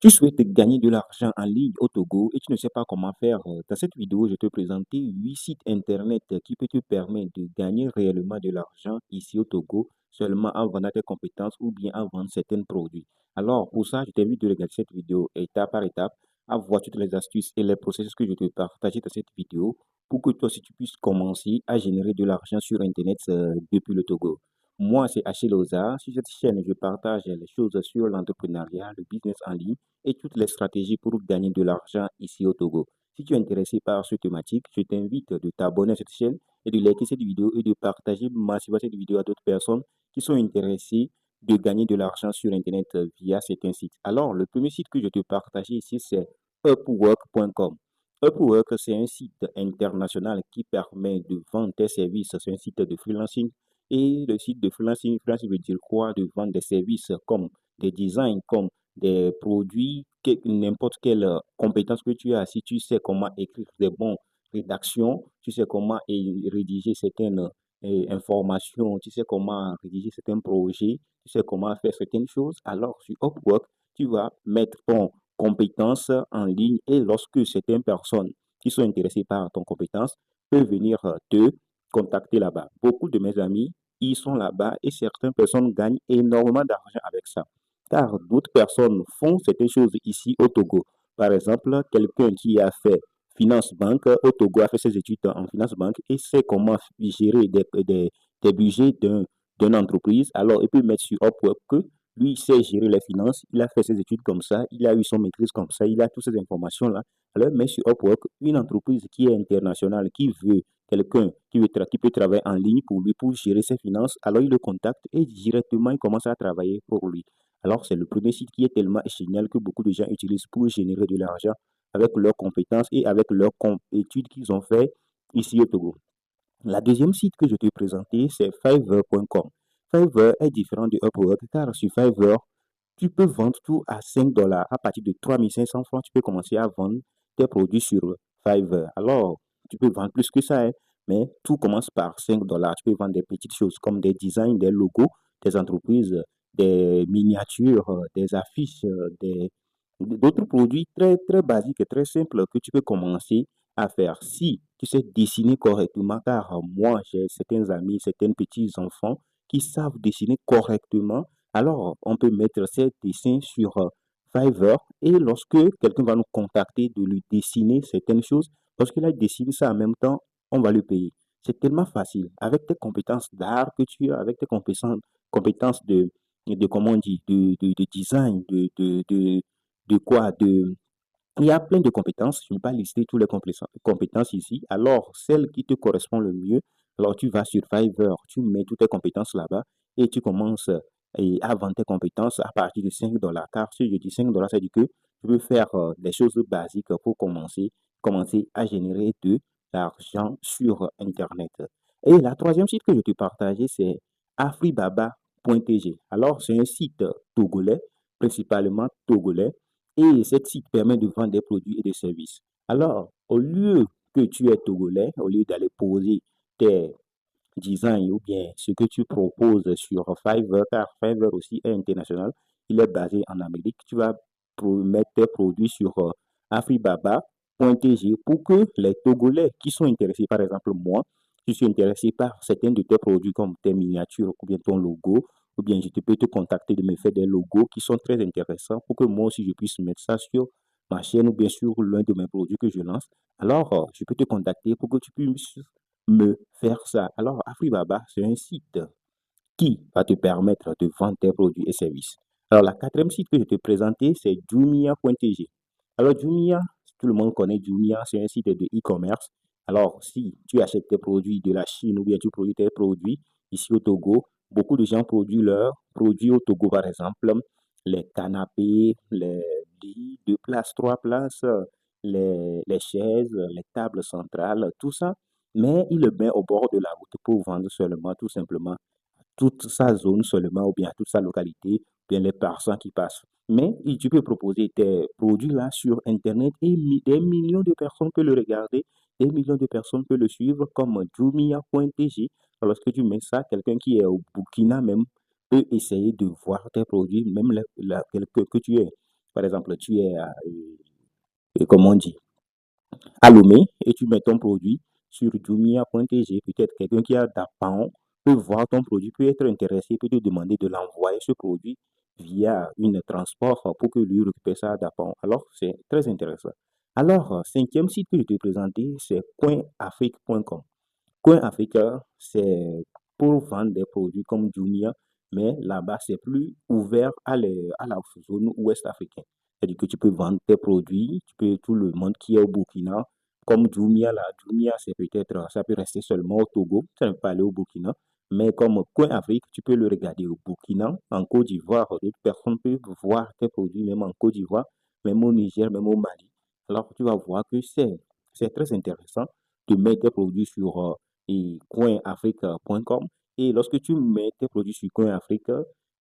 Tu souhaites gagner de l'argent en ligne au Togo et tu ne sais pas comment faire. Dans cette vidéo, je vais te présenter 8 sites internet qui peuvent te permettre de gagner réellement de l'argent ici au Togo seulement en vendant tes compétences ou bien en vendant certains produits. Alors, pour ça, je t'invite de regarder cette vidéo étape par étape, à voir toutes les astuces et les processus que je te partage dans cette vidéo pour que toi aussi tu puisses commencer à générer de l'argent sur Internet depuis le Togo. Moi, c'est Achille Oza. Sur cette chaîne, je partage les choses sur l'entrepreneuriat, le business en ligne et toutes les stratégies pour gagner de l'argent ici au Togo. Si tu es intéressé par cette thématique, je t'invite de t'abonner à cette chaîne et de liker cette vidéo et de partager massivement cette vidéo à d'autres personnes qui sont intéressées de gagner de l'argent sur Internet via certains sites. Alors, le premier site que je te partage ici, c'est upwork.com. Upwork, c'est un site international qui permet de vendre tes services. C'est un site de freelancing. Et le site de freelancing veut dire quoi? De vendre des services comme des designs, comme des produits, n'importe quelle compétence que tu as, si tu sais comment écrire des bons rédactions, tu sais comment rédiger certaines informations, tu sais comment rédiger certains projets, tu sais comment faire certaines choses, alors sur Upwork, tu vas mettre ton compétence en ligne et lorsque certaines personnes qui sont intéressées par ton compétence peuvent venir te contacter là-bas. Beaucoup de mes amis, ils sont là-bas et certaines personnes gagnent énormément d'argent avec ça car d'autres personnes font certaines choses ici au Togo. Par exemple, quelqu'un qui a fait finance banque au Togo a fait ses études en finance banque et sait comment gérer des budgets d'une entreprise. Alors, il peut mettre sur Upwork que lui, il sait gérer les finances, il a fait ses études comme ça, il a eu son maîtrise comme ça, il a toutes ces informations-là. Alors, il met sur Upwork une entreprise qui est internationale, qui veut quelqu'un qui peut travailler en ligne pour lui, pour gérer ses finances. Alors, il le contacte et directement, il commence à travailler pour lui. Alors, c'est le premier site qui est tellement génial que beaucoup de gens utilisent pour générer de l'argent avec leurs compétences et avec leurs études qu'ils ont fait ici au Togo. La deuxième site que je te présenter, c'est Fiverr.com. Fiverr est différent de Upwork car sur Fiverr, tu peux vendre tout à 5 dollars. À partir de 3500 francs, tu peux commencer à vendre tes produits sur Fiverr. Alors, tu peux vendre plus que ça, hein, mais tout commence par 5 dollars. Tu peux vendre des petites choses comme des designs, des logos, des entreprises, des miniatures, des affiches, d'autres produits très, très basiques et très simples que tu peux commencer à faire. Si tu sais dessiner correctement, car moi, j'ai certains amis, certains petits-enfants qui savent dessiner correctement, alors on peut mettre ces dessins sur Fiverr et lorsque quelqu'un va nous contacter de lui dessiner certaines choses, lorsqu'il a dessiné ça en même temps, on va le payer. C'est tellement facile. Avec tes compétences d'art que tu as, avec tes compétences de comment on dit, de design, de quoi, il y a plein de compétences, je ne vais pas lister toutes les compétences ici. Alors, celle qui te correspond le mieux, alors tu vas sur Fiverr, tu mets toutes tes compétences là-bas et tu commences à vendre tes compétences à partir de 5 dollars. Car si je dis 5 dollars, ça dit que tu peux faire des choses basiques pour commencer à générer de l'argent sur Internet. Et la troisième site que je te partageais, c'est afribaba.tg. Alors, c'est un site togolais, principalement togolais et cette site permet de vendre des produits et des services. Alors, au lieu que tu es togolais, au lieu d'aller poser tes designs ou bien ce que tu proposes sur Fiverr, car Fiverr aussi est international, il est basé en Amérique, tu vas mettre tes produits sur afribaba.tg pour que les Togolais qui sont intéressés, par exemple moi, je suis intéressé par certains de tes produits comme tes miniatures ou bien ton logo, ou bien je peux te contacter de me faire des logos qui sont très intéressants pour que moi aussi je puisse mettre ça sur ma chaîne ou bien sur l'un de mes produits que je lance. Alors, je peux te contacter pour que tu puisses me faire ça. Alors, Afribaba, c'est un site qui va te permettre de vendre tes produits et services. Alors, la quatrième site que je te présenter, c'est Jumia.tg. Alors, Jumia, tout le monde connaît Jumia, c'est un site de e-commerce. Alors, si tu achètes tes produits de la Chine ou bien tu produis tes produits ici au Togo, beaucoup de gens produisent leurs produits au Togo, par exemple, les canapés, les lits, 2 places, 3 places, les chaises, les tables centrales, tout ça. Mais il le met au bord de la route pour vendre seulement, tout simplement, toute sa zone seulement, ou bien toute sa localité, ou bien les personnes qui passent. Mais tu peux proposer tes produits là sur Internet et des millions de personnes peuvent le regarder, des millions de personnes peuvent le suivre comme Jumia.tg. Lorsque tu mets ça, quelqu'un qui est au Burkina même peut essayer de voir tes produits, même que tu es Par exemple, tu es comment on dit, à Lomé et tu mets ton produit sur jumia.tg. Peut-être quelqu'un qui a d'Apan peut voir ton produit, peut être intéressé, peut te demander de l'envoyer ce produit via une transport pour que lui récupère ça d'Apan. Alors, c'est très intéressant. Alors, cinquième site que je te présentais, c'est coinafrique.com. Coin Africa, c'est pour vendre des produits comme Jumia, mais là-bas, c'est plus ouvert à la zone ouest africaine. C'est-à-dire que tu peux vendre tes produits, tu peux tout le monde qui est au Burkina, comme Jumia, là, Jumia, c'est peut-être, ça peut rester seulement au Togo, ça ne peut pas aller au Burkina, mais comme Coin Afrique, tu peux le regarder au Burkina, en Côte d'Ivoire, d'autres personnes peuvent voir tes produits, même en Côte d'Ivoire, même au Niger, même au Mali. Alors, tu vas voir que c'est très intéressant de mettre tes produits sur et coinafrique.com. Et lorsque tu mets tes produits sur CoinAfrique,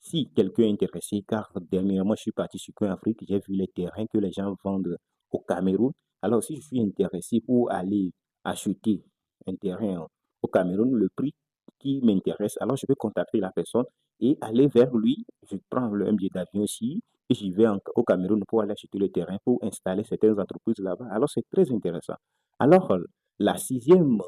si quelqu'un est intéressé, car dernièrement je suis parti sur CoinAfrique, j'ai vu les terrains que les gens vendent au Cameroun. Alors si je suis intéressé pour aller acheter un terrain au Cameroun, le prix qui m'intéresse, alors je peux contacter la personne et aller vers lui. Je prends un billet d'avion aussi et j'y vais au Cameroun pour aller acheter le terrain, pour installer certaines entreprises là-bas. Alors c'est très intéressant. Alors la sixième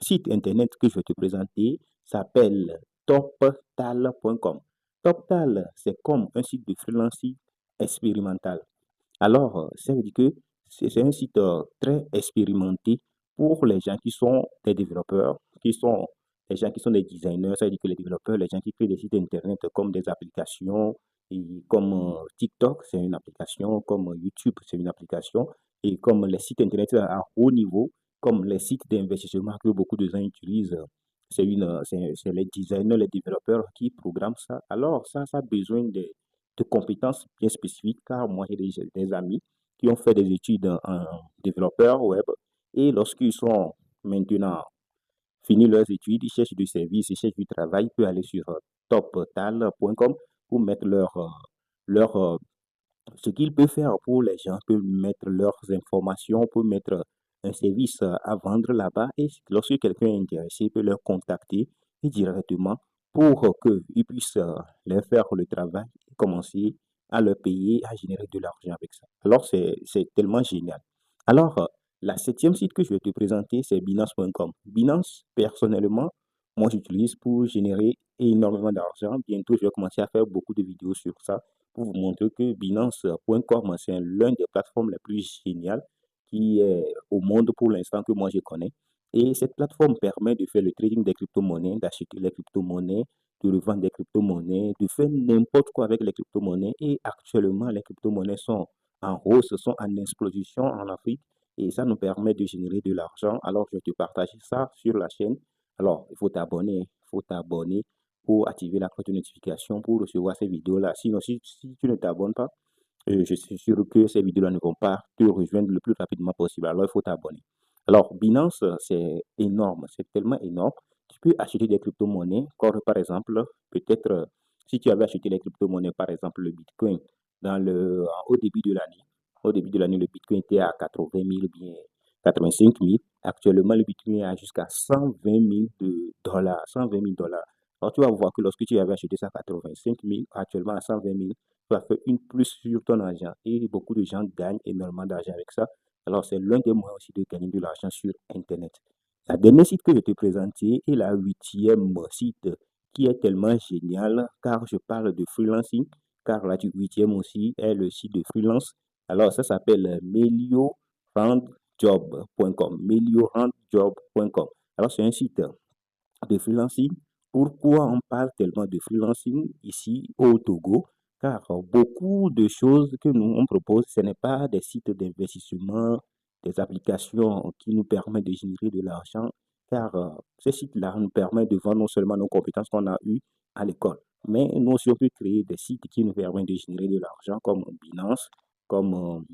site internet que je vais te présenter s'appelle toptal.com. Toptal, c'est comme un site de freelancing expérimental. Alors, ça veut dire que c'est un site très expérimenté pour les gens qui sont des développeurs, qui sont les gens qui sont des designers, ça veut dire que les développeurs, les gens qui créent des sites internet comme des applications, et comme TikTok, c'est une application, comme YouTube, c'est une application, et comme les sites internet à haut niveau, comme les sites d'investissement que beaucoup de gens utilisent, c'est les designers, les développeurs qui programment ça. Alors, ça a besoin de compétences bien spécifiques, car moi, j'ai des amis qui ont fait des études en développeur web, et lorsqu'ils sont maintenant finis leurs études, ils cherchent du service, ils cherchent du travail, ils peuvent aller sur toptal.com pour mettre leur, ce qu'ils peuvent faire pour les gens, peuvent mettre leurs informations, peuvent mettre un service à vendre là-bas et lorsque quelqu'un est intéressé, il peut leur contacter directement pour qu'ils puissent leur faire le travail et commencer à leur payer, à générer de l'argent avec ça. Alors, c'est tellement génial. Alors, la septième site que je vais te présenter, c'est Binance.com. Binance, personnellement, moi, j'utilise pour générer énormément d'argent. Bientôt, je vais commencer à faire beaucoup de vidéos sur ça pour vous montrer que Binance.com, c'est l'une des plateformes les plus géniales qui est au monde pour l'instant que moi je connais. Et cette plateforme permet de faire le trading des crypto-monnaies, d'acheter les crypto-monnaies, de revendre des crypto-monnaies, de faire n'importe quoi avec les crypto-monnaies. Et actuellement, les crypto-monnaies sont en hausse, sont en explosion en Afrique. Et ça nous permet de générer de l'argent. Alors, je vais te partager ça sur la chaîne. Alors, il faut t'abonner pour activer la cloche de notification pour recevoir ces vidéos-là. Sinon, si tu ne t'abonnes pas, je suis sûr que ces vidéos-là ne vont pas te rejoindre le plus rapidement possible. Alors, il faut t'abonner. Alors, Binance, c'est énorme, c'est tellement énorme. Tu peux acheter des crypto-monnaies, comme par exemple, peut-être, si tu avais acheté les crypto-monnaies, par exemple le Bitcoin, au début de l'année. Au début de l'année, le Bitcoin était à 80 000, bien 85 000. Actuellement, le Bitcoin est à jusqu'à 120 000 dollars. 120 000 dollars. Alors, tu vas voir que lorsque tu avais acheté ça à 85 000, actuellement à 120 000, tu vas faire une plus sur ton argent. Et beaucoup de gens gagnent énormément d'argent avec ça. Alors, c'est l'un des moyens aussi de gagner de l'argent sur Internet. La dernière site que je t'ai présenté est la huitième site qui est tellement génial car je parle de freelancing, car la huitième aussi est le site de freelance. Alors, ça s'appelle meliorandjob.com. Meliorandjob.com. Alors, c'est un site de freelancing. Pourquoi on parle tellement de freelancing ici au Togo? Car beaucoup de choses que nous on propose, ce n'est pas des sites d'investissement, des applications qui nous permettent de générer de l'argent, car ces sites-là nous permettent de vendre non seulement nos compétences qu'on a eues à l'école, mais nous aussi on peut créer des sites qui nous permettent de générer de l'argent comme Binance, comme,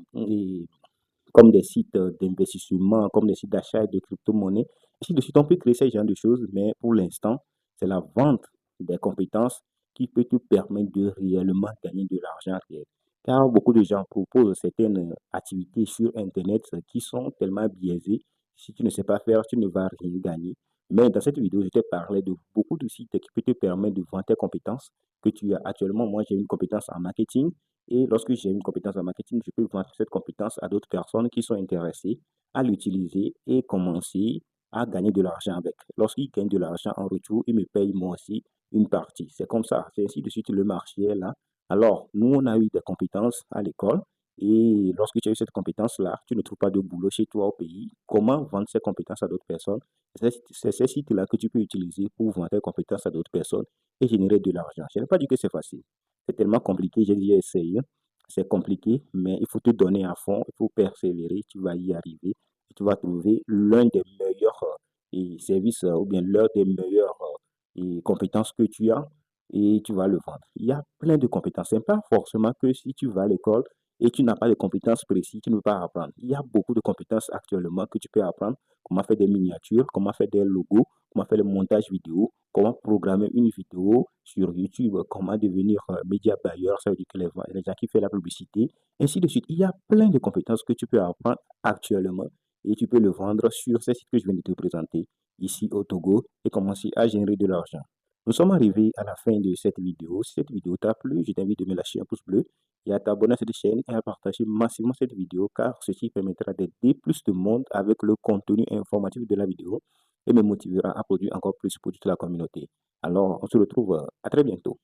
comme des sites d'investissement, comme des sites d'achat de crypto-monnaies. Ainsi de suite, on peut créer ce genre de choses, mais pour l'instant, c'est la vente des compétences qui peut te permettre de réellement gagner de l'argent réel. Car beaucoup de gens proposent certaines activités sur Internet qui sont tellement biaisées. Si tu ne sais pas faire, tu ne vas rien gagner. Mais dans cette vidéo, je t'ai parlé de beaucoup de sites qui peuvent te permettre de vendre tes compétences que tu as actuellement. Moi, j'ai une compétence en marketing Et lorsque j'ai une compétence en marketing, je peux vendre cette compétence à d'autres personnes qui sont intéressées à l'utiliser et commencer à gagner de l'argent avec. Lorsqu'ils gagnent de l'argent en retour, ils me payent moi aussi une partie. C'est comme ça, c'est ainsi de suite, le marché est là. Alors, nous, on a eu des compétences à l'école et lorsque tu as eu cette compétence-là, tu ne trouves pas de boulot chez toi au pays. Comment vendre ces compétences à d'autres personnes? C'est ces sites-là que tu peux utiliser pour vendre tes compétences à d'autres personnes et générer de l'argent. Je n'ai pas dit que c'est facile. C'est tellement compliqué, j'ai déjà essayé. C'est compliqué, mais il faut te donner à fond, il faut persévérer, tu vas y arriver. Et tu vas trouver l'un des meilleurs services ou bien l'un des meilleures compétences que tu as et tu vas le vendre. Il y a plein de compétences. Ce n'est pas forcément que si tu vas à l'école et tu n'as pas de compétences précises, tu ne peux pas apprendre. Il y a beaucoup de compétences actuellement que tu peux apprendre. Comment faire des miniatures, comment faire des logos, comment faire le montage vidéo, comment programmer une vidéo sur YouTube, comment devenir média buyer, ça veut dire que les gens qui font la publicité, ainsi de suite. Il y a plein de compétences que tu peux apprendre actuellement et tu peux le vendre sur ces sites que je viens de te présenter ici au Togo et commencer à générer de l'argent. Nous sommes arrivés à la fin de cette vidéo. Si cette vidéo t'a plu, je t'invite à me lâcher un pouce bleu et à t'abonner à cette chaîne et à partager massivement cette vidéo car ceci permettra d'aider plus de monde avec le contenu informatif de la vidéo et me motivera à produire encore plus pour toute la communauté. Alors, on se retrouve à très bientôt.